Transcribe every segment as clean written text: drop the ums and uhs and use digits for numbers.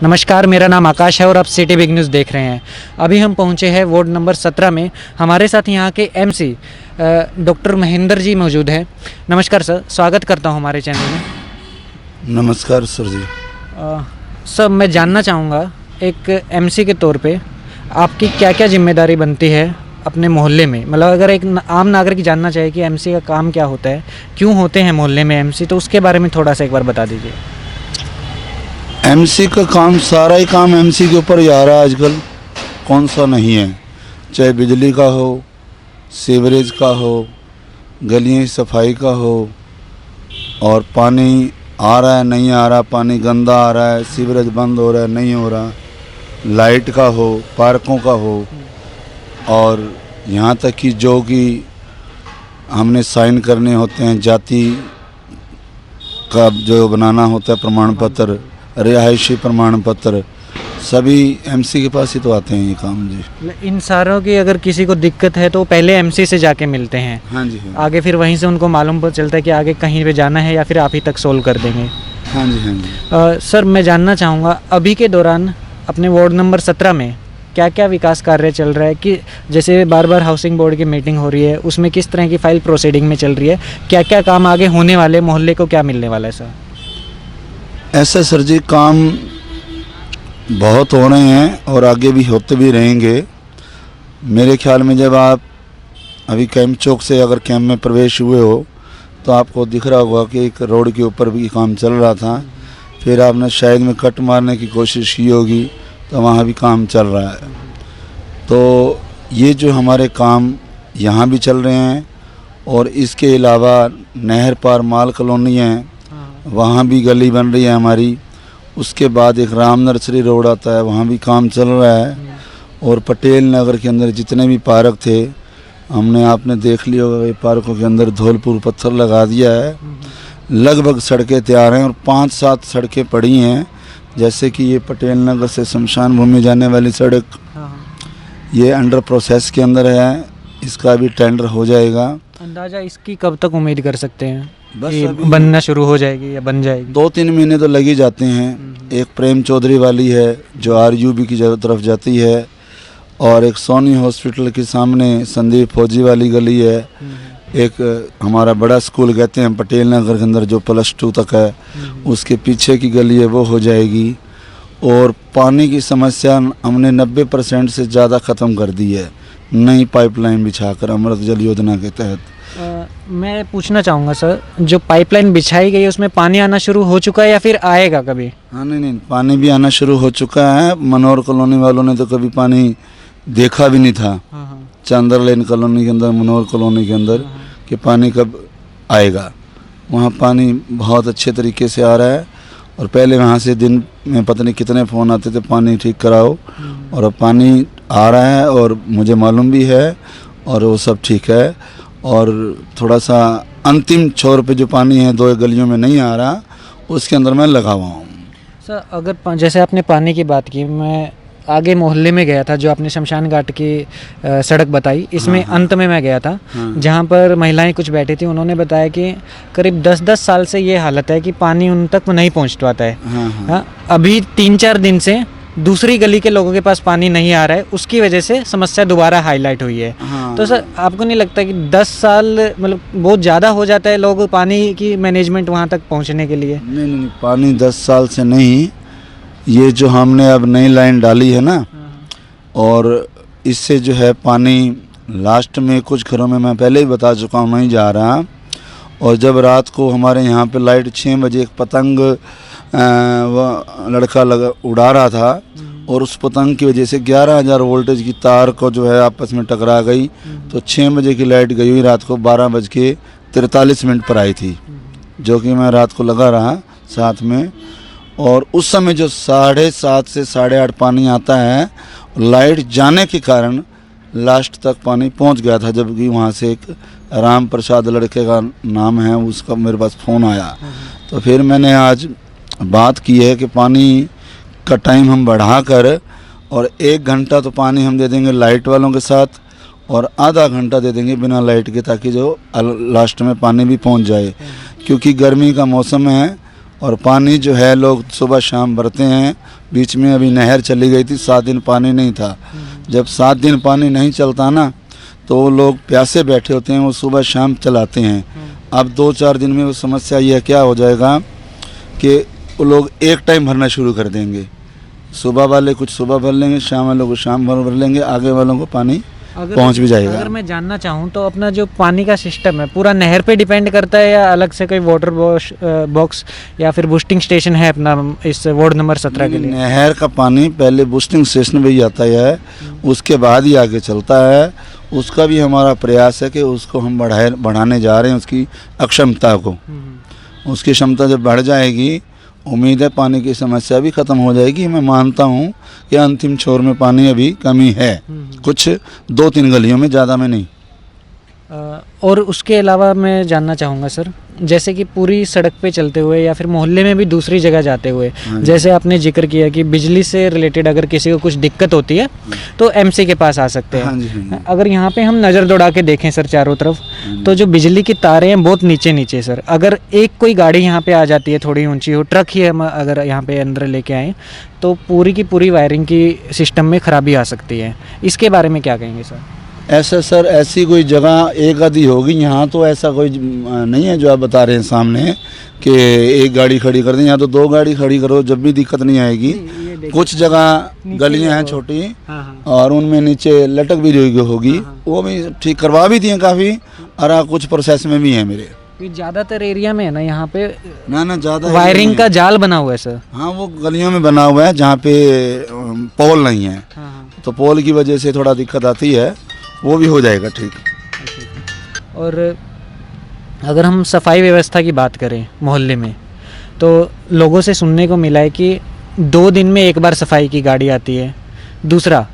नमस्कार, मेरा नाम आकाश है और आप सिटी बिग न्यूज़ देख रहे हैं। अभी हम पहुंचे हैं वार्ड नंबर 17 में। हमारे साथ यहाँ के एमसी डॉक्टर महेंद्र जी मौजूद हैं। नमस्कार सर, स्वागत करता हूँ हमारे चैनल में। नमस्कार सर जी। सर, मैं जानना चाहूँगा एक एमसी के तौर पे आपकी क्या क्या जिम्मेदारी बनती है अपने मोहल्ले में। मतलब अगर एक आम नागरिक जानना चाहे कि एमसी का काम क्या होता है, क्यों होते हैं मोहल्ले में एमसी, तो उसके बारे में थोड़ा सा एक बार बता दीजिए। एमसी का काम, सारा ही काम एमसी के ऊपर ही आ रहा है आजकल। कौन सा नहीं है, चाहे बिजली का हो, सीवरेज का हो, गलियों की सफाई का हो, और पानी आ रहा है नहीं आ रहा, पानी गंदा आ रहा है, सीवरेज बंद हो रहा है नहीं हो रहा, लाइट का हो, पार्कों का हो, और यहाँ तक कि जो कि हमने साइन करने होते हैं, जाति का जो बनाना होता है प्रमाण पत्र, रिहायशी प्रमाण पत्र, सभी एमसी के पास ही तो आते हैं ये काम जी। इन सारों की अगर किसी को दिक्कत है तो पहले एमसी से जाके मिलते हैं। हाँ जी, हाँ। आगे फिर वहीं से उनको मालूम पता चलता है कि आगे कहीं पे जाना है या फिर आप ही तक सोल्व कर देंगे। हाँ जी, हाँ जी। सर, मैं जानना चाहूँगा अभी के दौरान अपने वार्ड नंबर 17 में क्या क्या विकास कार्य चल रहा है, कि जैसे बार बार हाउसिंग बोर्ड की मीटिंग हो रही है, उसमें किस तरह की फाइल प्रोसीडिंग में चल रही है, क्या क्या काम आगे होने वाले, मोहल्ले को क्या मिलने वाला है सर? ऐसा सर जी, काम बहुत हो रहे हैं और आगे भी होते भी रहेंगे। मेरे ख्याल में जब आप अभी कैंप चौक से अगर कैंप में प्रवेश हुए हो तो आपको दिख रहा होगा कि एक रोड के ऊपर भी काम चल रहा था। फिर आपने शायद में कट मारने की कोशिश की होगी तो वहाँ भी काम चल रहा है। तो ये जो हमारे काम यहाँ भी चल रहे हैं, और इसके अलावा नहर पार माल कॉलोनी है, वहाँ भी गली बन रही है हमारी। उसके बाद एक राम नर्सरी रोड आता है, वहाँ भी काम चल रहा है। और पटेल नगर के अंदर जितने भी पार्क थे, हमने आपने देख लिया होगा, पार्कों के अंदर धौलपुर पत्थर लगा दिया है। लगभग सड़कें तैयार हैं और 5-7 सड़कें पड़ी हैं, जैसे कि ये पटेल नगर से शमशान भूमि जाने वाली सड़क, ये अंडर प्रोसेस के अंदर है। इसका भी टेंडर हो जाएगा। अंदाज़ा इसकी कब तक उम्मीद कर सकते हैं? बस बनना शुरू हो जाएगी या बन जाएगी? 2-3 महीने तो लग ही जाते हैं। एक प्रेम चौधरी वाली है जो आरयूबी की तरफ जाती है, और एक सोनी हॉस्पिटल के सामने संदीप फौजी वाली गली है। एक हमारा बड़ा स्कूल कहते हैं पटेल नगर के अंदर जो +2 तक है, उसके पीछे की गली है, वो हो जाएगी। और पानी की समस्या हमने 90% से ज़्यादा ख़त्म कर दी है, नई पाइपलाइन बिछाकर अमृत जल योजना के तहत। मैं पूछना चाहूँगा सर, जो पाइपलाइन बिछाई गई है उसमें पानी आना शुरू हो चुका है या फिर आएगा कभी? हाँ, नहीं, पानी भी आना शुरू हो चुका है। मनोहर कॉलोनी वालों ने तो कभी पानी देखा भी नहीं था। चांदर लेन कॉलोनी के अंदर, मनोहर कॉलोनी के अंदर, कि पानी कब आएगा। वहाँ पानी बहुत अच्छे तरीके से आ रहा है। और पहले वहाँ से दिन में पता नहीं कितने फ़ोन आते थे, पानी ठीक कराओ, और अब पानी आ रहा है और मुझे मालूम भी है, और वो सब ठीक है। और थोड़ा सा अंतिम छोर पे जो पानी है 2 गलियों में नहीं आ रहा, उसके अंदर मैं लगा हुआ हूँ। सर, अगर जैसे आपने पानी की बात की, मैं आगे मोहल्ले में गया था, जो आपने शमशान घाट की सड़क बताई, इसमें अंत में मैं गया था, जहाँ पर महिलाएं कुछ बैठी थी। उन्होंने बताया कि करीब 10-10 साल से ये हालत है कि पानी उन तक नहीं पहुँच पाता है। अभी 3-4 दिन से दूसरी गली के लोगों के पास पानी नहीं आ रहा है, उसकी वजह से समस्या दोबारा हाईलाइट हुई है। तो सर, आपको नहीं लगता कि 10 साल मतलब बहुत ज़्यादा हो जाता है लोग पानी की मैनेजमेंट वहाँ तक पहुँचने के लिए? नहीं, पानी 10 साल से नहीं, ये जो हमने अब नई लाइन डाली है ना, और इससे जो है पानी लास्ट में कुछ घरों में, मैं पहले ही बता चुका हूँ, नहीं जा रहा। और जब रात को हमारे यहाँ पे लाइट 6 बजे एक पतंग वो लड़का उड़ा रहा था, और उस पतंग की वजह से 11,000 वोल्टेज की तार को जो है आपस में टकरा गई। तो 6 बजे की लाइट गई हुई रात को 12:43 पर आई थी, जो कि मैं रात को लगा रहा साथ में। और उस समय जो 7:30 से 8:30 पानी आता है, लाइट जाने के कारण लास्ट तक पानी पहुंच गया था। जबकि वहाँ से एक राम प्रसाद लड़के का नाम है, उसका मेरे पास फ़ोन आया। तो फिर मैंने आज बात की है कि पानी का टाइम हम बढ़ाकर, और 1 घंटा तो पानी हम दे देंगे लाइट वालों के साथ, और आधा घंटा दे देंगे बिना लाइट के, ताकि जो लास्ट में पानी भी पहुंच जाए। क्योंकि गर्मी का मौसम है और पानी जो है लोग सुबह शाम भरते हैं। बीच में अभी नहर चली गई थी, 7 दिन पानी नहीं था। जब 7 दिन पानी नहीं चलता ना तो वो लोग प्यासे बैठे होते हैं, वो सुबह शाम चलाते हैं। अब 2-4 दिन में वो समस्या यह क्या हो जाएगा कि वो लोग एक टाइम भरना शुरू कर देंगे। सुबह वाले कुछ सुबह भर लेंगे, शाम वालों को शाम भर लेंगे, आगे वालों को पानी पहुंच भी जाएगा। अगर मैं जानना चाहूँ तो अपना जो पानी का सिस्टम है पूरा नहर पे डिपेंड करता है या अलग से कोई वाटर बॉक्स या फिर बूस्टिंग स्टेशन है अपना इस वार्ड नंबर 17 के लिए? नहर का पानी पहले बूस्टिंग स्टेशन पे ही आता है, उसके बाद ही आगे चलता है। उसका भी हमारा प्रयास है कि उसको हम बढ़ाने जा रहे हैं, उसकी अक्षमता को। उसकी क्षमता जब बढ़ जाएगी, उम्मीद है पानी की समस्या भी ख़त्म हो जाएगी। मैं मानता हूँ कि अंतिम छोर में पानी अभी कमी है, कुछ 2-3 गलियों में, ज़्यादा में नहीं। और उसके अलावा मैं जानना चाहूँगा सर, जैसे कि पूरी सड़क पे चलते हुए या फिर मोहल्ले में भी दूसरी जगह जाते हुए, जैसे आपने जिक्र किया कि बिजली से रिलेटेड अगर किसी को कुछ दिक्कत होती है तो एमसी के पास आ सकते हैं। हाँ जी, हाँ जी। अगर यहाँ पे हम नज़र दौड़ा के देखें सर चारों तरफ, तो जो बिजली की तारें हैं बहुत नीचे नीचे सर, अगर एक कोई गाड़ी यहाँ पे आ जाती है थोड़ी ऊंची हो, ट्रक ही हम अगर यहाँ पे अंदर लेके आएँ तो पूरी की पूरी वायरिंग की सिस्टम में खराबी आ सकती है। इसके बारे में क्या कहेंगे सर? ऐसा सर, ऐसी कोई जगह एक आधी होगी, यहाँ तो ऐसा कोई नहीं है जो आप बता रहे हैं सामने कि एक गाड़ी खड़ी कर दें। यहाँ तो 2 गाड़ी खड़ी करो जब भी दिक्कत नहीं आएगी। कुछ जगह गलियाँ हैं छोटी और उनमें नीचे लटक भी जो होगी, वो भी ठीक करवा भी दिए काफ़ी, और कुछ प्रोसेस में भी हैं मेरे। ज़्यादातर एरिया में है ना यहाँ पे ना ज़्यादा वायरिंग का जाल बना हुआ है सर। हाँ, वो गलियों में बना हुआ है जहाँ पे पोल नहीं है, तो पोल की वजह से थोड़ा दिक्कत आती है, वो भी हो जाएगा ठीक। और अगर हम सफाई व्यवस्था की बात करें मोहल्ले में, तो लोगों से सुनने को मिला है कि 2 दिन में एक बार सफाई की गाड़ी आती है। दूसरा,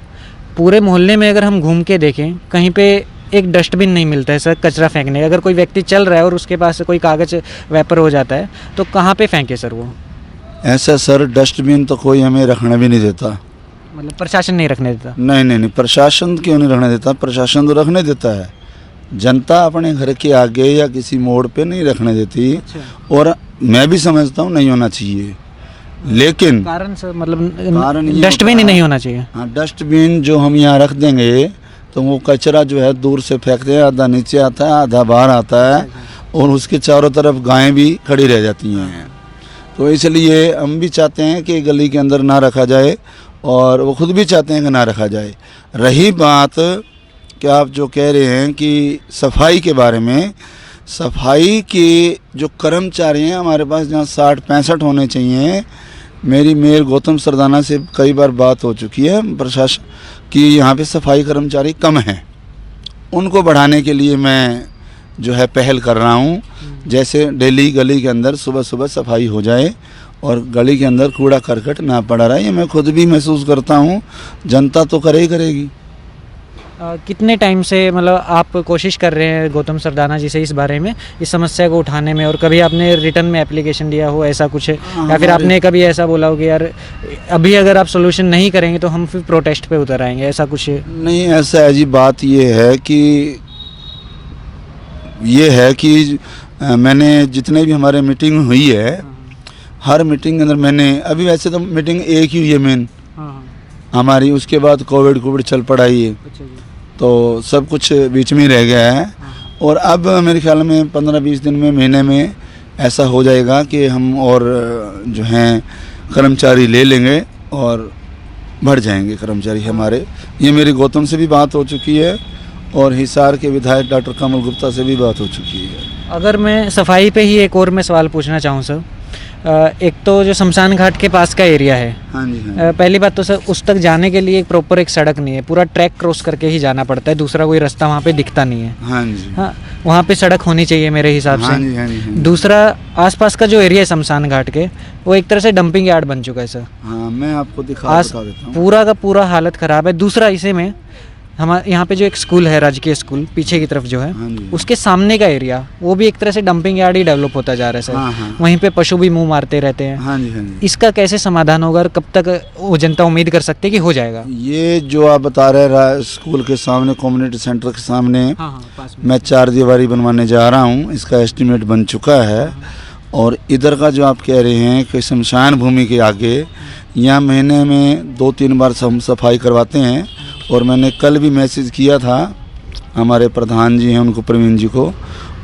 पूरे मोहल्ले में अगर हम घूम के देखें कहीं पे एक डस्टबिन नहीं मिलता है सर कचरा फेंकने। अगर कोई व्यक्ति चल रहा है और उसके पास से कोई कागज़ वेपर हो जाता है तो कहाँ पे फेंके सर वो? ऐसा सर, डस्टबिन तो कोई हमें रखने भी नहीं देता। मतलब प्रशासन नहीं रखने देता? नहीं, प्रशासन क्यों नहीं रखने देता? प्रशासन तो रखने देता है, जनता अपने घर के आगे या किसी मोड़ पे नहीं रखने देती। अच्छा। और मैं भी समझता हूँ नहीं होना चाहिए, लेकिन कारण सर मतलब डस्टबिन ही नहीं होना चाहिए। हाँ, डस्टबिन जो हम यहाँ रख देंगे तो वो कचरा जो है दूर से फेंकते हैं, आधा नीचे आता है आधा बाहर आता है, और उसके चारों तरफ गायें भी खड़ी रह जाती हैं। तो इसलिए हम भी चाहते हैं कि गली के अंदर ना रखा जाए, और वो खुद भी चाहते हैं कि ना रखा जाए। रही बात कि आप जो कह रहे हैं कि सफाई के बारे में, सफाई के जो कर्मचारी हैं हमारे पास, जहाँ 60-65 होने चाहिए, मेरी मेयर गौतम सरदाना से कई बार बात हो चुकी है प्रशासन की, यहाँ पे सफाई कर्मचारी कम हैं। उनको बढ़ाने के लिए मैं जो है पहल कर रहा हूँ, जैसे डेली गली के अंदर सुबह सुबह सफाई हो जाए और गली के अंदर कूड़ा करकट ना पड़ा रहा है। ये मैं खुद भी महसूस करता हूँ, जनता तो करेगी। कितने टाइम से मतलब आप कोशिश कर रहे हैं गौतम सरदाना जी से इस बारे में, इस समस्या को उठाने में, और कभी आपने रिटर्न में एप्लीकेशन दिया हो ऐसा कुछ है, या फिर आपने कभी ऐसा बोला हो कि यार अभी अगर आप सोल्यूशन नहीं करेंगे तो हम फिर प्रोटेस्ट पे उतर आएंगे, ऐसा कुछ? नहीं, ऐसा है जी। बात ये है कि मैंने जितने भी हमारे मीटिंग हुई है, हर मीटिंग के अंदर मैंने, अभी वैसे तो मीटिंग एक ही हुई है मेन हमारी, उसके बाद कोविड चल पड़ा ये, तो सब कुछ बीच में रह गया है। और अब मेरे ख्याल में 15-20 दिन में, महीने में ऐसा हो जाएगा कि हम और जो हैं कर्मचारी ले लेंगे और बढ़ जाएंगे कर्मचारी हमारे। ये मेरी गौतम से भी बात हो चुकी है और हिसार के विधायक डॉक्टर कमल गुप्ता से भी बात हो चुकी है। अगर मैं सफाई पे ही एक और मैं सवाल पूछना चाहूँ सर, एक तो जो शमशान घाट के पास का एरिया है, हाँ जी, पहली बात तो सर उस तक जाने के लिए प्रॉपर एक सड़क नहीं है, पूरा ट्रैक क्रॉस करके ही जाना पड़ता है, दूसरा कोई रास्ता वहाँ पे दिखता नहीं है। हाँ जी, हाँ, वहाँ पे सड़क होनी चाहिए मेरे हिसाब से। हाँ जी, हाँ जी। दूसरा, आसपास का जो एरिया है शमशान घाट के, वो एक तरह से डंपिंग यार्ड बन चुका है सर। हाँ, मैं आपको बता देता हूँ। पूरा का पूरा हालत ख़राब है। दूसरा, इसे में हमारे यहाँ पे जो एक स्कूल है, राजकीय स्कूल पीछे की तरफ जो है, उसके सामने का एरिया, वो भी एक तरह से डंपिंग यार्ड ही डेवलप होता जा रहा है सर। हाँ। वहीं पे पशु भी मुंह मारते रहते हैं। हाँ जी। इसका कैसे समाधान होगा और कब तक वो जनता उम्मीद कर सकती है कि हो जाएगा? ये जो आप बता रहे हैं, स्कूल के सामने, कम्युनिटी सेंटर के सामने, पास में मैं 4 दीवारी बनवाने जा रहा हूँ। इसका एस्टीमेट बन चुका है और इधर का जो आप कह रहे हैं कि शमशान भूमि के आगे यहाँ महीने में 2-3 बार हम सफाई करवाते हैं। और मैंने कल भी मैसेज किया था हमारे प्रधान जी हैं उनको, प्रवीण जी को,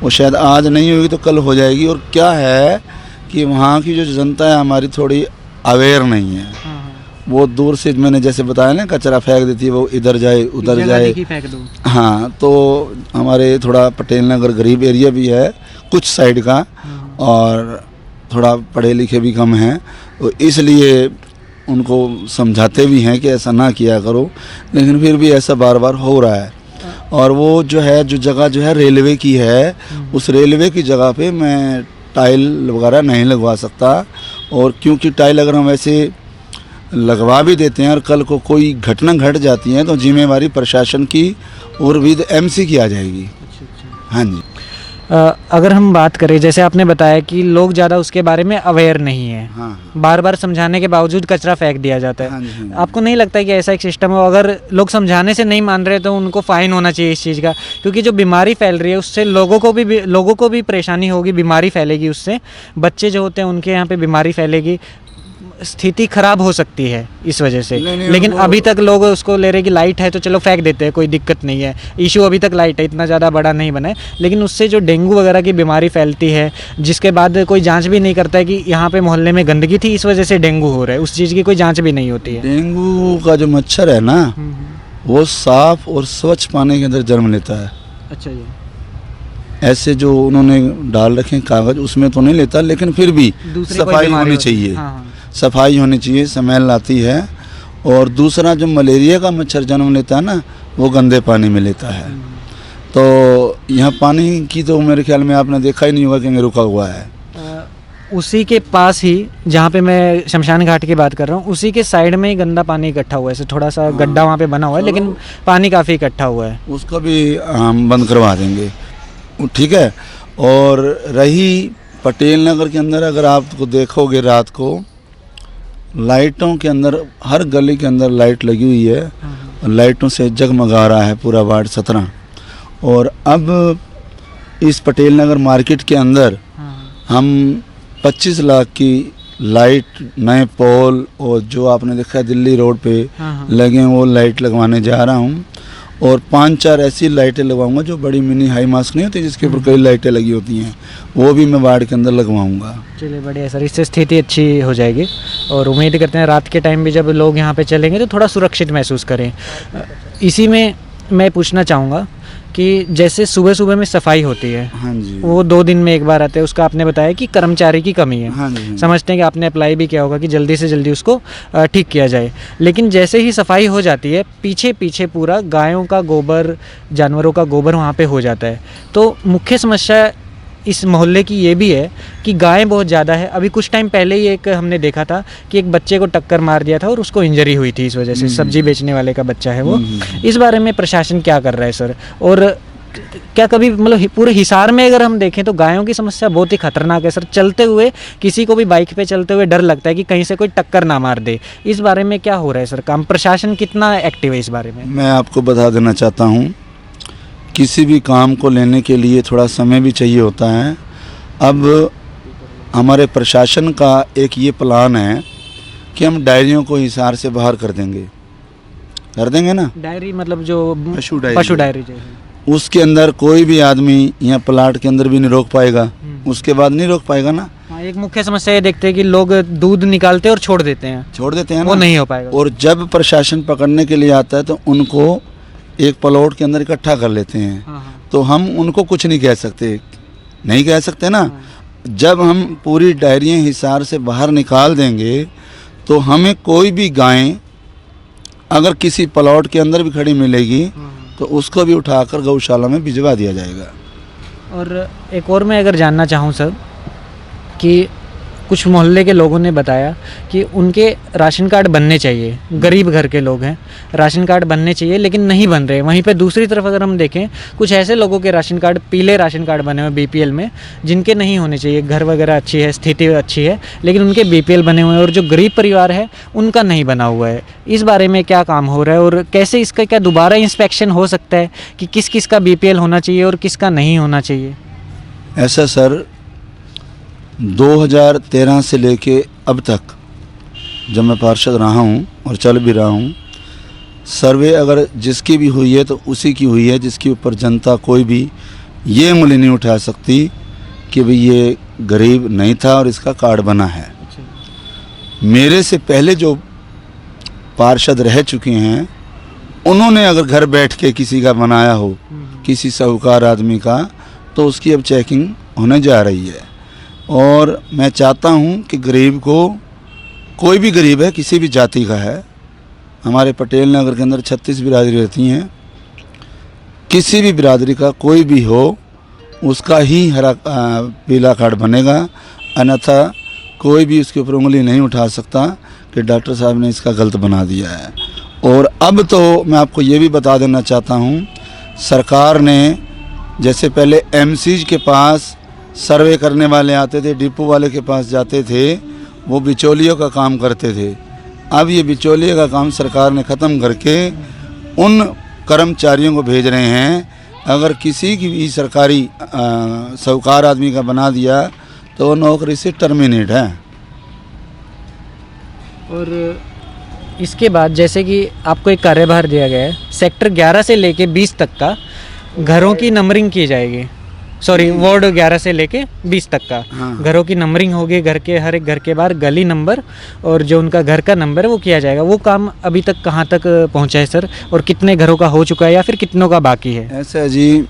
वो शायद आज नहीं होगी तो कल हो जाएगी। और क्या है कि वहाँ की जो जनता है हमारी थोड़ी अवेयर नहीं है। वो दूर से, मैंने जैसे बताया ना, कचरा फेंक देती है, वो इधर जाए उधर जाए। फेंक दो। हाँ, तो हमारे थोड़ा पटेल नगर गरीब एरिया भी है कुछ साइड का, और थोड़ा पढ़े लिखे भी कम हैं, तो इसलिए उनको समझाते भी हैं कि ऐसा ना किया करो, लेकिन फिर भी ऐसा बार बार हो रहा है। और वो जो है, जो जगह जो है रेलवे की है, उस रेलवे की जगह पे मैं टाइल वगैरह नहीं लगवा सकता। और क्योंकि टाइल अगर हम ऐसे लगवा भी देते हैं और कल को कोई घटना घट जाती है तो जिम्मेवारी प्रशासन की और विद एमसी की आ जाएगी। हाँ जी। अगर हम बात करें, जैसे आपने बताया कि लोग ज़्यादा उसके बारे में अवेयर नहीं है। हाँ। बार बार समझाने के बावजूद कचरा फेंक दिया जाता है। हाँ जी, हाँ जी। आपको नहीं लगता है कि ऐसा एक सिस्टम हो, अगर लोग समझाने से नहीं मान रहे तो उनको फ़ाइन होना चाहिए इस चीज़ का? क्योंकि जो बीमारी फैल रही है उससे लोगों को भी परेशानी होगी, बीमारी फैलेगी, उससे बच्चे जो होते हैं उनके यहाँ पे बीमारी फैलेगी, स्थिति खराब हो सकती है इस वजह से। नहीं, लेकिन अभी तक लोग उसको ले रहे कि लाइट है तो चलो फेंक देते हैं, कोई दिक्कत नहीं है। इशू अभी तक लाइट है, इतना ज़्यादा बड़ा नहीं बना है, लेकिन उससे जो डेंगू वगैरह की बीमारी फैलती है, जिसके बाद कोई जांच भी नहीं करता है कि यहाँ पे मोहल्ले में गंदगी थी इस वजह से डेंगू हो रहा है, उस चीज़ की कोई जाँच भी नहीं होती है। डेंगू का जो मच्छर है ना, वो साफ और स्वच्छ पानी के अंदर जन्म लेता है। अच्छा जी। ऐसे जो उन्होंने डाल रखे हैं कागज, उसमें तो नहीं लेता, लेकिन फिर भी सफाई होनी चाहिए। सफाई होनी चाहिए, स्मेल आती है। और दूसरा, जो मलेरिया का मच्छर जन्म लेता है ना, वो गंदे पानी में लेता है। तो यहाँ पानी की तो मेरे ख्याल में आपने देखा ही नहीं होगा कि रुका हुआ है। उसी के पास ही, जहाँ पे मैं शमशान घाट की बात कर रहा हूँ, उसी के साइड में ही गंदा पानी इकट्ठा हुआ है। ऐसे थोड़ा सा गड्ढा वहाँ पे बना हुआ है, लेकिन पानी काफ़ी इकट्ठा हुआ है। उसका भी हम बंद करवा देंगे, ठीक है। और रही पटेल नगर के अंदर, अगर आपको देखोगे रात को लाइटों के अंदर, हर गली के अंदर लाइट लगी हुई है, और लाइटों से जगमगा रहा है पूरा वार्ड 17। और अब इस पटेल नगर मार्केट के अंदर हम 25 लाख की लाइट, नए पोल, और जो आपने देखा है दिल्ली रोड पे लगे हैं वो लाइट लगवाने जा रहा हूँ। और 5-4 ऐसी लाइटें लगवाऊंगा जो बड़ी मिनी हाई मास्क नहीं होती, जिसके ऊपर कई लाइटें लगी होती हैं, वो भी मैं वार्ड के अंदर लगवाऊंगा। चलिए, बढ़िया सर, इससे स्थिति अच्छी हो जाएगी। और उम्मीद करते हैं रात के टाइम भी जब लोग यहाँ पे चलेंगे तो थोड़ा सुरक्षित महसूस करें। इसी में मैं पूछना चाहूँगा कि जैसे सुबह सुबह में सफाई होती है, हाँ जी, वो 2 दिन में एक बार आते हैं, उसका आपने बताया कि कर्मचारी की कमी है। हाँ जी, समझते हैं कि आपने अप्लाई भी किया होगा कि जल्दी से जल्दी उसको ठीक किया जाए। लेकिन जैसे ही सफाई हो जाती है, पीछे पीछे पूरा गायों का गोबर, जानवरों का गोबर वहाँ पे हो जाता है। तो मुख्य समस्या इस मोहल्ले की ये भी है कि गायें बहुत ज़्यादा है। अभी कुछ टाइम पहले ही एक हमने देखा था कि एक बच्चे को टक्कर मार दिया था और उसको इंजरी हुई थी इस वजह से। सब्जी बेचने वाले का बच्चा है वो। इस बारे में प्रशासन क्या कर रहा है सर? और क्या कभी, मतलब पूरे हिसार में अगर हम देखें तो गायों की समस्या बहुत ही खतरनाक है सर। चलते हुए किसी को भी बाइक पे चलते हुए डर लगता है कि कहीं से कोई टक्कर ना मार दे। इस बारे में क्या हो रहा है सर काम? प्रशासन कितना एक्टिव है इस बारे में? मैं आपको बता देना चाहता हूँ, किसी भी काम को लेने के लिए थोड़ा समय भी चाहिए होता है। अब हमारे प्रशासन का एक ये प्लान है कि हम डायरियों को हिसार से बाहर कर देंगे ना। डायरी मतलब जो पशु डायरी उसके अंदर कोई भी आदमी यहाँ प्लाट के अंदर भी नहीं रोक पाएगा, उसके बाद नहीं रोक पाएगा ना। हाँ, एक मुख्य समस्या ये देखते हैं कि लोग दूध निकालते हैं और छोड़ देते हैं ना, वो नहीं हो पाएगा। और जब प्रशासन पकड़ने के लिए आता है तो उनको एक प्लॉट के अंदर इकट्ठा कर लेते हैं। तो हम उनको कुछ नहीं कह सकते ना। जब हम पूरी डायरियाँ हिसार से बाहर निकाल देंगे तो हमें कोई भी गाय अगर किसी प्लॉट के अंदर भी खड़ी मिलेगी तो उसको भी उठाकर गौशाला में भिजवा दिया जाएगा। और एक और मैं अगर जानना चाहूँ सर कि कुछ मोहल्ले के लोगों ने बताया कि उनके राशन कार्ड बनने चाहिए, गरीब घर के लोग हैं, राशन कार्ड बनने चाहिए लेकिन नहीं बन रहे। वहीं पे दूसरी तरफ अगर हम देखें, कुछ ऐसे लोगों के राशन कार्ड, पीले राशन कार्ड बने हुए बीपीएल में, जिनके नहीं होने चाहिए। घर वगैरह अच्छी है, स्थिति अच्छी है, लेकिन उनके बीपीएल बने हुए हैं और जो गरीब परिवार है उनका नहीं बना हुआ है। इस बारे में क्या काम हो रहा है और कैसे इसका क्या दोबारा इंस्पेक्शन हो सकता है कि किस किस का बीपीएल होना चाहिए और किसका नहीं होना चाहिए? ऐसा सर, 2013 से लेके अब तक जब मैं पार्षद रहा हूँ और चल भी रहा हूँ, सर्वे अगर जिसकी भी हुई है तो उसी की हुई है जिसके ऊपर जनता कोई भी ये उंगली नहीं उठा सकती कि भाई ये गरीब नहीं था और इसका कार्ड बना है। मेरे से पहले जो पार्षद रह चुके हैं उन्होंने अगर घर बैठ के किसी का बनाया हो, किसी साहूकार आदमी का, तो उसकी अब चेकिंग होने जा रही है। और मैं चाहता हूँ कि गरीब को, कोई भी गरीब है, किसी भी जाति का है, हमारे पटेल नगर के अंदर 36 बिरादरी रहती हैं, किसी भी बिरादरी का कोई भी हो उसका ही हरा पीला कार्ड बनेगा, अन्यथा कोई भी उसके ऊपर उंगली नहीं उठा सकता कि डॉक्टर साहब ने इसका गलत बना दिया है। और अब तो मैं आपको ये भी बता देना चाहता हूँ, सरकार ने जैसे पहले एमसीज के पास सर्वे करने वाले आते थे, डिपो वाले के पास जाते थे, वो बिचौलियों का काम करते थे। अब ये बिचौलिए का काम सरकार ने ख़त्म करके उन कर्मचारियों को भेज रहे हैं। अगर किसी की भी सरकारी साहूकार आदमी का बना दिया तो वो नौकरी से टर्मिनेट है। और इसके बाद जैसे कि आपको एक कार्यभार दिया गया है, सेक्टर 11 से लेके 20 तक का घरों की नंबरिंग की जाएगी, सॉरी वार्ड 11 से लेके 20 तक का घरों की नंबरिंग होगी। घर के हर एक घर के बाहर गली नंबर और जो उनका घर का नंबर है वो किया जाएगा। वो काम अभी तक कहाँ तक पहुँचा है सर, और कितने घरों का हो चुका है या फिर कितनों का बाकी है? ऐसा जी,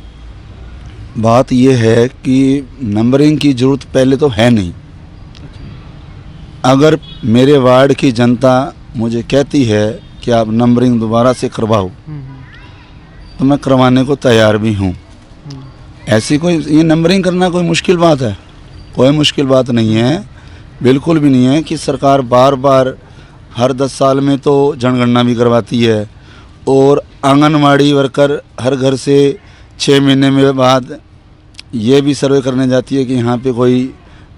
बात ये है कि नंबरिंग की ज़रूरत पहले तो है नहीं। अगर मेरे वार्ड की जनता मुझे कहती है कि आप नंबरिंग दोबारा से करवाओ तो मैं करवाने को तैयार भी हूँ। ऐसी कोई ये नंबरिंग करना कोई मुश्किल बात है? कोई मुश्किल बात नहीं है, बिल्कुल भी नहीं है कि सरकार बार बार हर 10 साल में तो जनगणना भी करवाती है और आंगनवाड़ी वर्कर हर घर से 6 महीने में बाद ये भी सर्वे करने जाती है कि यहाँ पे कोई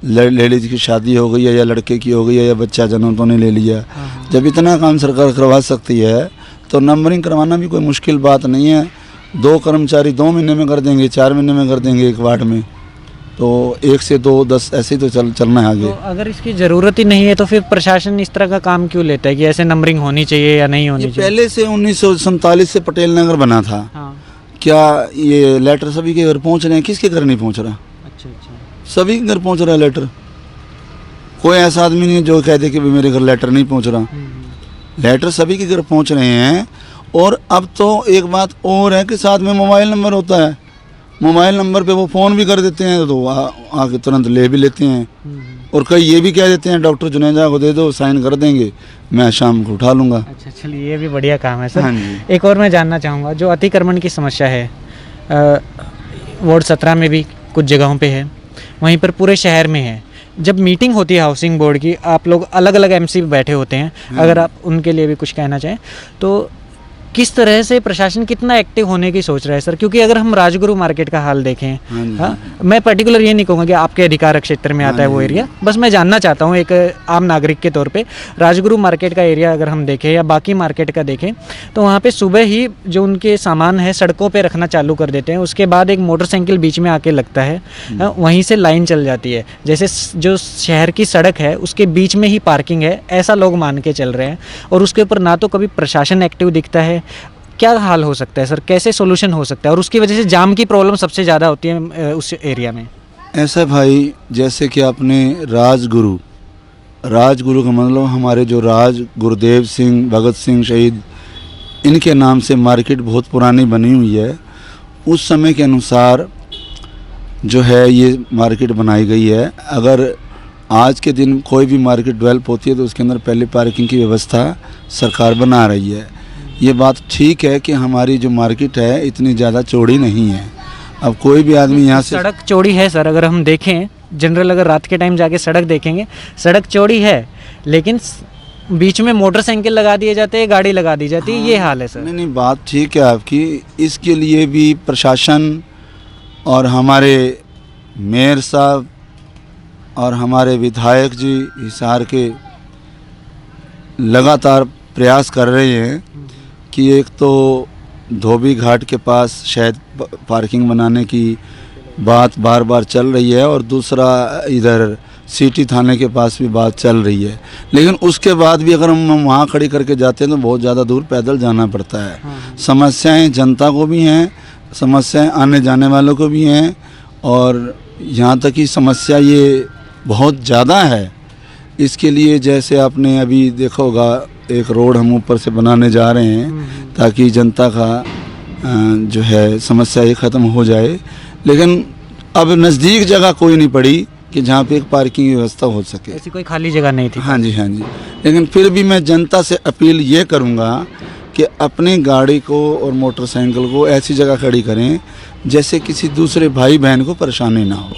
लेडीज़ की शादी हो गई है या लड़के की हो गई है या बच्चा जन्म तो नहीं ले लिया। जब इतना काम सरकार करवा सकती है तो नंबरिंग करवाना भी कोई मुश्किल बात नहीं है। 2 कर्मचारी 2 महीने में कर देंगे, 4 महीने में कर देंगे एक वार्ड में, तो 1 से 2 10 ऐसे ही तो चलना है आगे। तो अगर इसकी ज़रूरत ही नहीं है तो फिर प्रशासन इस तरह का काम क्यों लेता है कि ऐसे नंबरिंग होनी चाहिए या नहीं होनी चाहिए? पहले से 1947 से पटेल नगर बना था। क्या ये लेटर सभी के घर पहुंच रहे हैं? किसके घर नहीं पहुंच रहा? अच्छा, सभी के घर पहुंच रहा है लेटर। कोई ऐसा आदमी नहीं है जो कह दे कि मेरे घर लेटर नहीं पहुंच रहा। लेटर सभी के घर पहुंच रहे हैं। और अब तो एक बात और है कि साथ में मोबाइल नंबर होता है, मोबाइल नंबर पे वो फ़ोन भी कर देते हैं तो आके तुरंत ले भी लेते हैं। और कई ये भी कह देते हैं डॉक्टर जुनेजा को दे दो, साइन कर देंगे, मैं शाम को उठा लूँगा। अच्छा, चलिए ये भी बढ़िया काम है सर। हाँ जी। एक और मैं जानना चाहूँगा, जो अतिक्रमण की समस्या है वार्ड 17 में भी कुछ जगहों पे है, वहीं पर पूरे शहर में है। जब मीटिंग होती है हाउसिंग बोर्ड की, आप लोग अलग अलग एमसी बैठे होते हैं, अगर आप उनके लिए भी कुछ कहना चाहें तो किस तरह से प्रशासन कितना एक्टिव होने की सोच रहा है सर? क्योंकि अगर हम राजगुरु मार्केट का हाल देखें, हाँ, मैं पर्टिकुलर ये नहीं कहूँगा कि आपके अधिकार क्षेत्र में आता है वो एरिया, बस मैं जानना चाहता हूँ एक आम नागरिक के तौर पे, राजगुरु मार्केट का एरिया अगर हम देखें या बाकी मार्केट का देखें तो वहाँ पे सुबह ही जो उनके सामान है सड़कों पे रखना चालू कर देते हैं, उसके बाद एक मोटरसाइकिल बीच में आके लगता है, वहीं से लाइन चल जाती है। जैसे जो शहर की सड़क है उसके बीच में ही पार्किंग है, ऐसा लोग मान के चल रहे हैं, और उसके ऊपर ना तो कभी प्रशासन एक्टिव दिखता है। क्या हाल हो सकता है सर, कैसे सोल्यूशन हो सकता है? और उसकी वजह से जाम की प्रॉब्लम सबसे ज़्यादा होती है उस एरिया में। ऐसा भाई, जैसे कि आपने राजगुरु का मतलब हमारे जो राज गुरुदेव सिंह, भगत सिंह शहीद, इनके नाम से मार्केट बहुत पुरानी बनी हुई है। उस समय के अनुसार जो है ये मार्केट बनाई गई है। अगर आज के दिन कोई भी मार्केट डेवलप होती है तो उसके अंदर पहले पार्किंग की व्यवस्था सरकार बना रही है। ये बात ठीक है कि हमारी जो मार्केट है इतनी ज़्यादा चौड़ी नहीं है। अब कोई भी आदमी यहाँ से, सड़क चौड़ी है सर, अगर हम देखें जनरल, अगर रात के टाइम जाके सड़क देखेंगे, सड़क चौड़ी है लेकिन बीच में मोटरसाइकिल लगा दिए जाते हैं, गाड़ी लगा दी जाती है, ये हाल है सर। नहीं, बात ठीक है आपकी। इसके लिए भी प्रशासन और हमारे मेयर साहब और हमारे विधायक जी हिसार के लगातार प्रयास कर रहे हैं कि एक तो धोबी घाट के पास शायद पार्किंग बनाने की बात बार बार चल रही है, और दूसरा इधर सिटी थाने के पास भी बात चल रही है, लेकिन उसके बाद भी अगर हम वहाँ खड़ी करके जाते हैं तो बहुत ज़्यादा दूर पैदल जाना पड़ता है। समस्याएं जनता को भी हैं, समस्याएं आने जाने वालों को भी हैं, और यहाँ तक की समस्या ये बहुत ज़्यादा है। इसके लिए जैसे आपने अभी देखा होगा, एक रोड हम ऊपर से बनाने जा रहे हैं ताकि जनता का जो है समस्या ये ख़त्म हो जाए, लेकिन अब नज़दीक जगह कोई नहीं पड़ी कि जहाँ पे एक पार्किंग की व्यवस्था हो सके। ऐसी कोई खाली जगह नहीं थी। हाँ जी, हाँ जी। लेकिन फिर भी मैं जनता से अपील ये करूँगा कि अपनी गाड़ी को और मोटरसाइकिल को ऐसी जगह खड़ी करें जैसे किसी दूसरे भाई बहन को परेशानी ना हो।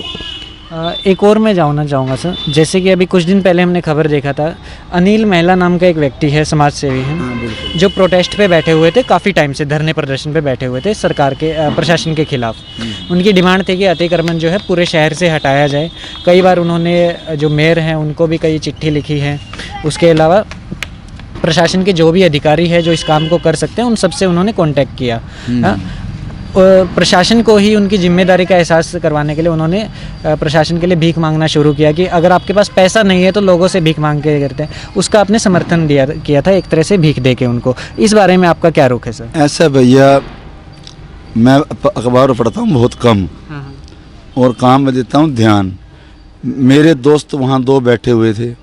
एक और मैं जानना चाहूँगा सर, जैसे कि अभी कुछ दिन पहले हमने खबर देखा था, अनिल महिला नाम का एक व्यक्ति है, समाज सेवी है, हाँ, जो प्रोटेस्ट पे बैठे हुए थे, काफ़ी टाइम से धरने प्रदर्शन पे बैठे हुए थे सरकार के प्रशासन के खिलाफ। उनकी डिमांड थी कि अतिक्रमण जो है पूरे शहर से हटाया जाए। कई बार उन्होंने जो मेयर हैं उनको भी कई चिट्ठी लिखी है। उसके अलावा प्रशासन के जो भी अधिकारी है जो इस काम को कर सकते हैं उन सबसे उन्होंने कॉन्टैक्ट किया। प्रशासन को ही उनकी जिम्मेदारी का एहसास करवाने के लिए उन्होंने प्रशासन के लिए भीख मांगना शुरू किया कि अगर आपके पास पैसा नहीं है तो लोगों से भीख मांग के करते हैं। उसका आपने समर्थन किया था एक तरह से भीख दे के उनको। इस बारे में आपका क्या रुख है सर? ऐसा भैया, मैं अखबार पढ़ता हूँ बहुत कम और काम में देता हूँ ध्यान। मेरे दोस्त वहाँ 2 बैठे हुए थे,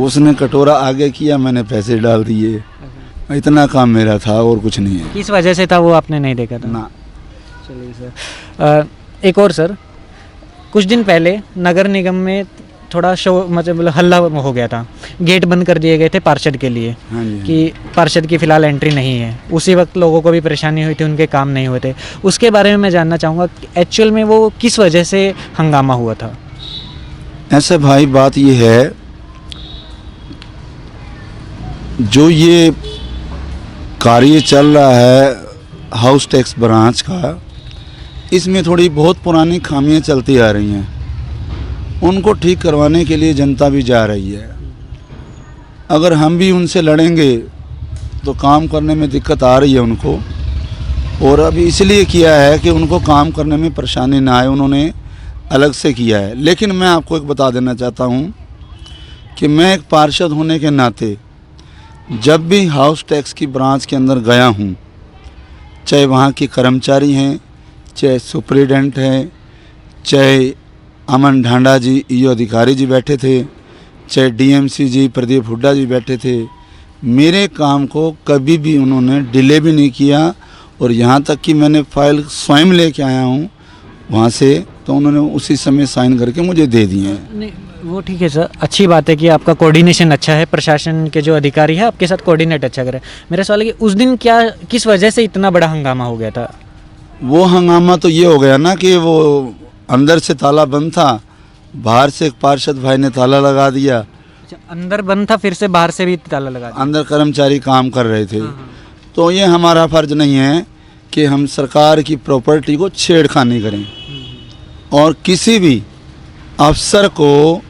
उसने कटोरा आगे किया, मैंने पैसे डाल दिए, इतना काम मेरा था और कुछ नहीं है। किस वजह से था वो आपने नहीं देखा था? ना। चलिए सर, एक और सर, कुछ दिन पहले नगर निगम में थोड़ा मतलब हल्ला हो गया था, गेट बंद कर दिए गए थे पार्षद के लिए। हाँ जी, कि पार्षद की फ़िलहाल एंट्री नहीं है। उसी वक्त लोगों को भी परेशानी हुई थी, उनके काम नहीं हुए थे। उसके बारे में मैं जानना चाहूँगा एक्चुअल में वो किस वजह से हंगामा हुआ था? ऐसा भाई बात ये है, जो ये कार्य चल रहा है हाउस टैक्स ब्रांच का, इसमें थोड़ी बहुत पुरानी खामियां चलती आ रही हैं। उनको ठीक करवाने के लिए जनता भी जा रही है। अगर हम भी उनसे लड़ेंगे तो काम करने में दिक्कत आ रही है उनको, और अभी इसलिए किया है कि उनको काम करने में परेशानी ना आए, उन्होंने अलग से किया है। लेकिन मैं आपको एक बता देना चाहता हूँ कि मैं एक पार्षद होने के नाते जब भी हाउस टैक्स की ब्रांच के अंदर गया हूँ, चाहे वहाँ के कर्मचारी हैं, चाहे सुपरिटेंडेंट हैं, चाहे अमन ढांडा जी ईओ अधिकारी जी बैठे थे, चाहे डीएमसी जी प्रदीप हुड्डा जी बैठे थे, मेरे काम को कभी भी उन्होंने डिले भी नहीं किया। और यहाँ तक कि मैंने फाइल स्वयं लेके आया हूँ वहाँ से, तो उन्होंने उसी समय साइन करके मुझे दे दिए हैं। नहीं, वो ठीक है सर, अच्छी बात है कि आपका कोऑर्डिनेशन अच्छा है, प्रशासन के जो अधिकारी है आपके साथ कोऑर्डिनेट अच्छा करे। मेरा सवाल है कि उस दिन किस वजह से इतना बड़ा हंगामा हो गया था? वो हंगामा तो ये हो गया ना कि वो अंदर से ताला बंद था, बाहर से एक पार्षद भाई ने ताला लगा दिया। अच्छा, अंदर बंद था, फिर से बाहर से भी ताला लगा दिया। अंदर कर्मचारी काम कर रहे थे। तो ये हमारा फर्ज नहीं है कि हम सरकार की प्रॉपर्टी को छेड़खानी करें, और किसी भी अफसर को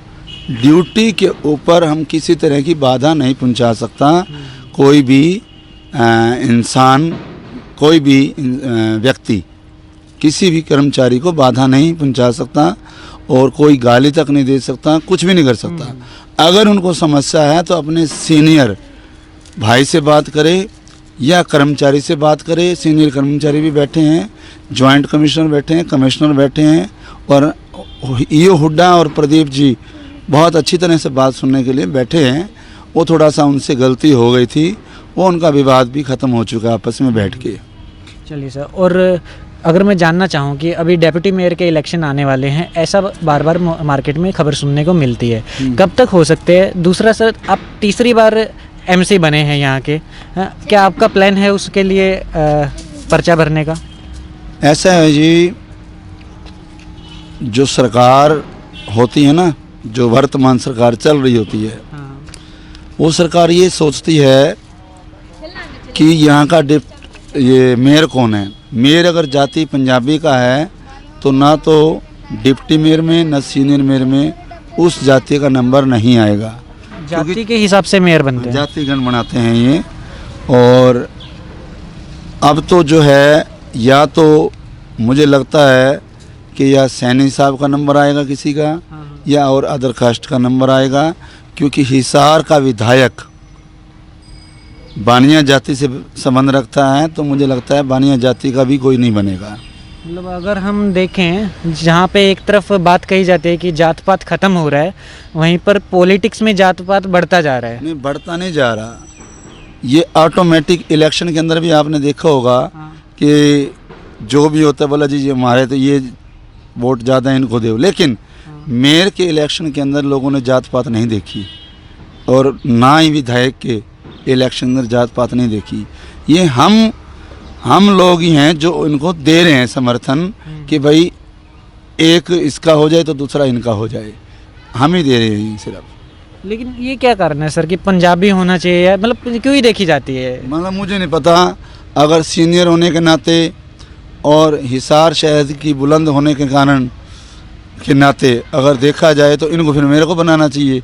ड्यूटी के ऊपर हम किसी तरह की बाधा नहीं पहुंचा सकता। कोई भी इंसान, कोई भी व्यक्ति किसी भी कर्मचारी को बाधा नहीं पहुंचा सकता, और कोई गाली तक नहीं दे सकता, कुछ भी नहीं कर सकता। अगर उनको समस्या है तो अपने सीनियर भाई से बात करे या कर्मचारी से बात करे। सीनियर कर्मचारी भी बैठे हैं, जॉइंट कमिश्नर बैठे हैं, कमिश्नर बैठे हैं, और ईओ हुड्डा और प्रदीप जी बहुत अच्छी तरह से बात सुनने के लिए बैठे हैं। वो थोड़ा सा उनसे गलती हो गई थी, वो उनका विवाद भी ख़त्म हो चुका है आपस में बैठ के। चलिए सर, और अगर मैं जानना चाहूँ कि अभी डेप्यूटी मेयर के इलेक्शन आने वाले हैं, ऐसा बार बार मार्केट में खबर सुनने को मिलती है, कब तक हो सकते हैं? दूसरा सर, आप तीसरी बार एमसी बने हैं यहाँ के, क्या आपका प्लान है उसके लिए पर्चा भरने का? ऐसा है जी, जो सरकार होती है ना, जो वर्तमान सरकार चल रही होती है, वो सरकार ये सोचती है कि यहाँ का ये मेयर कौन है। मेयर अगर जाति पंजाबी का है तो ना तो डिप्टी मेयर में ना सीनियर मेयर में उस जाति का नंबर नहीं आएगा। जाति के हिसाब से मेयर बनते हैं, जातिगण बनाते हैं ये। और अब तो जो है, या तो मुझे लगता है कि या सैनी साहब का नंबर आएगा किसी का, या और अदर कास्ट का नंबर आएगा, क्योंकि हिसार का विधायक बानिया जाति से संबंध रखता है, तो मुझे लगता है बानिया जाति का भी कोई नहीं बनेगा। मतलब अगर हम देखें, जहाँ पे एक तरफ बात कही जाती है कि जात पात खत्म हो रहा है, वहीं पर पॉलिटिक्स में जात पात बढ़ता जा रहा है। नहीं, बढ़ता नहीं जा रहा, ये ऑटोमेटिक इलेक्शन के अंदर भी आपने देखा होगा कि जो भी होता है बोला जी ये हमारे तो ये वोट ज़्यादा इनको दो, लेकिन मेयर के इलेक्शन के अंदर लोगों ने जात पात नहीं देखी, और ना ही विधायक के इलेक्शन के अंदर जात पात नहीं देखी। ये हम लोग ही हैं जो इनको दे रहे हैं समर्थन कि भाई एक इसका हो जाए तो दूसरा इनका हो जाए, हम ही दे रहे हैं सिर्फ। लेकिन ये क्या कारण है सर कि पंजाबी होना चाहिए, या मतलब क्यों ही देखी जाती है? मतलब मुझे नहीं पता, अगर सीनियर होने के नाते और हिसार शहर की बुलंद होने के कारण के नाते अगर देखा जाए तो इनको फिर मेरे को बनाना चाहिए।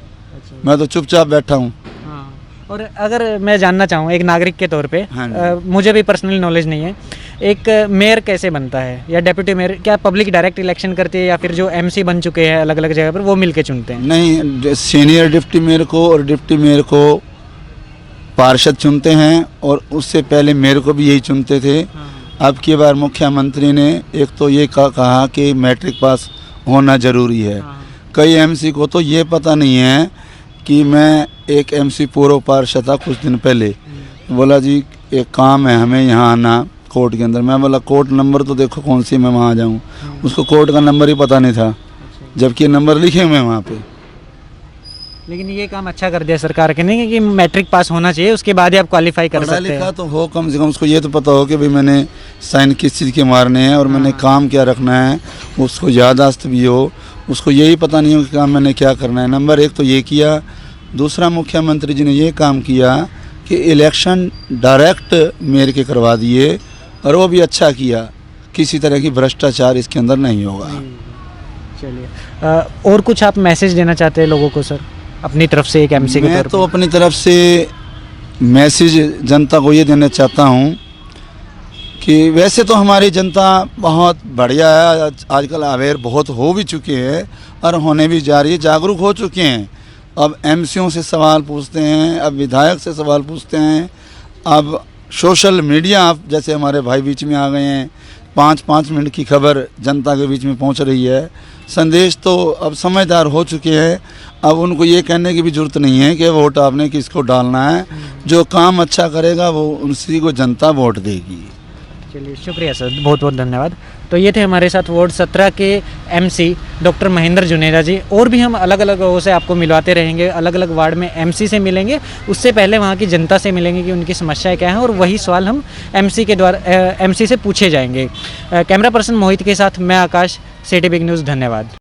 मैं तो चुपचाप बैठा हूँ। हाँ। और अगर मैं जानना चाहूँ एक नागरिक के तौर पे, हाँ जी। मुझे भी पर्सनल नॉलेज नहीं है, एक मेयर कैसे बनता है या डेप्यूटी मेयर, क्या पब्लिक डायरेक्ट इलेक्शन करती है या फिर जो एमसी बन चुके हैं अलग अलग जगह पर वो मिलके चुनते हैं? नहीं, सीनियर डिप्टी मेयर को और डिप्टी मेयर को पार्षद चुनते हैं, और उससे पहले मेयर को भी यही चुनते थे। अब की बार मुख्यमंत्री ने एक तो ये कहा कि मैट्रिक पास होना ज़रूरी है। कई एमसी को तो ये पता नहीं है कि मैं एक एमसी पूर्व पार्षद था कुछ दिन पहले, बोला जी एक काम है हमें यहाँ आना कोर्ट के अंदर। मैं बोला कोर्ट नंबर तो देखो कौन सी, मैं वहाँ जाऊँ। उसको कोर्ट का नंबर ही पता नहीं था, जबकि नंबर लिखे हुए वहाँ पे। लेकिन ये काम अच्छा कर दिया सरकार के, नहीं कि मैट्रिक पास होना चाहिए उसके बाद ही आप क्वालिफाई कर पढ़ा सकते लिखा हैं। तो हो कम से कम, उसको ये तो पता हो कि भाई मैंने साइन किस चीज़ के मारने हैं और मैंने काम क्या रखना है, उसको याददाश्त भी हो। उसको यही पता नहीं हो कि काम मैंने क्या करना है। नंबर एक तो ये किया। दूसरा, मुख्यमंत्री जी ने ये काम किया कि इलेक्शन डायरेक्ट मेयर के करवा दिए, और वो भी अच्छा किया, किसी तरह की भ्रष्टाचार इसके अंदर नहीं होगा। चलिए, और कुछ आप मैसेज देना चाहते हैं लोगों को सर अपनी तरफ से एक एमसी के मैं तौर तो अपनी तरफ से मैसेज जनता को ये देना चाहता हूँ कि वैसे तो हमारी जनता बहुत बढ़िया है, आजकल अवेयर बहुत हो भी चुके हैं और होने भी जा रही है, जागरूक हो चुके हैं। अब एमसीओ से सवाल पूछते हैं, अब विधायक से सवाल पूछते हैं, अब सोशल मीडिया आप जैसे हमारे भाई बीच में आ गए हैं, 5-5 मिनट की खबर जनता के बीच में पहुंच रही है। संदेश तो अब समझदार हो चुके हैं, अब उनको ये कहने की भी ज़रूरत नहीं है कि वोट आपने किसको डालना है। जो काम अच्छा करेगा वो उसी को जनता वोट देगी। चलिए, शुक्रिया सर, बहुत बहुत धन्यवाद। तो ये थे हमारे साथ वार्ड 17 के एमसी डॉक्टर महेंद्र जुनेजा जी। और भी हम अलग अलग लोगों से आपको मिलवाते रहेंगे, अलग अलग वार्ड में एमसी से मिलेंगे, उससे पहले वहाँ की जनता से मिलेंगे कि उनकी समस्याएं क्या हैं, और वही सवाल हम एमसी के द्वारा एमसी से पूछे जाएंगे। कैमरा पर्सन मोहित के साथ मैं आकाश, सिटी बिग न्यूज़, धन्यवाद।